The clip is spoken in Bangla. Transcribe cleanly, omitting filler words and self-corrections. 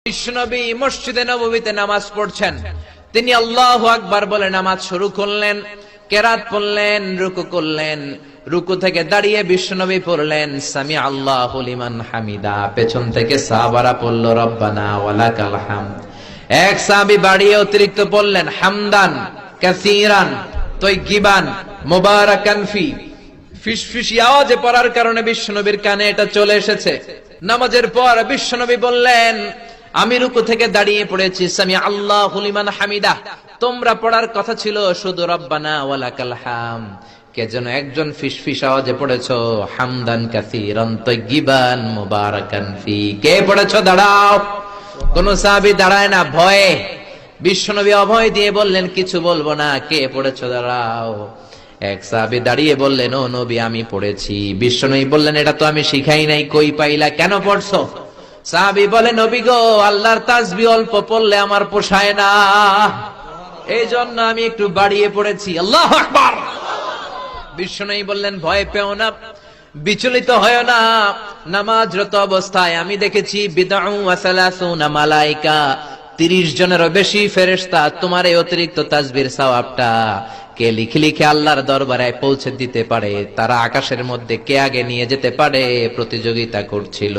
বিশ্বনবী মসজিদে নববীতে নামাজ পড়ছেন, তিনি আল্লাহু আকবার বলে নামাজ শুরু করলেন, কেরাত পড়লেন, রুকু করলেন, রুকু থেকে দাঁড়িয়ে বিশ্বনবী পড়লেন সামি আল্লাহু লিমান হামিদা, পেছন থেকে সাহাবারা পড়ল রব্বানা ওয়ালাকাল হামদ। এক সাহাবী বাড়িয়ে অতিরিক্ত পড়লেন হামদান কাসীরান তাইয়িবান মুবারাকান ফি, ফিসফিসি আওয়াজে পড়ার কারণে বিশ্বনবীর কানে এটা চলে এসেছে। নামাজের পর বিশ্বনবী বললেন, আমি রুকু থেকে দাঁড়িয়ে পড়েছি সামি আল্লাহু লিমান হামিদা, তোমরা পড়ার কথা ছিল শুধু রব্বানা ওয়ালাকাল হামদ, কে যেন একজন ফিসফিস আওয়াজে পড়েছো হামদান কাসীরান তাইয়িবান মুবারাকান ফি। কে পড়েছো? দাঁড়াও। কোন সাহাবী দাঁড়ায় না, ভয়ে। বিশ্বনবী অভয় দিয়ে বললেন, কিছু বলবো না, কে পড়েছো? দাঁড়াও। এক সাহাবী দাঁড়িয়ে বললেন, ও নবী আমি পড়েছি। বিশ্বনবী বললেন, এটা তো আমি শিখাই নাই, কই পাইলা, কেন পড়ছো? সাহাবী বলে, নবী গো, আল্লাহর তাসবিহ অল্প পড়লে আমার পোষায় না, এই জন্য আমি একটু বাড়িয়ে পড়েছি। আল্লাহু আকবার। বিশ্বনবী বললেন, ভয় পেও না, বিচলিত হয় না, নামাজরত অবস্থায় আমি দেখেছি বিদউ ওয়া সালাসুনা মালায়েকা, 30 জনেরও বেশি ফেরেশতা তোমার এই অতিরিক্ত তাসবিহর সওয়াবটা কে লিখে লিখে আল্লাহর দরবারে পৌঁছে দিতে পারে, তারা আকাশের মধ্যে কে আগে নিয়ে যেতে পারে প্রতিযোগিতা করছিল।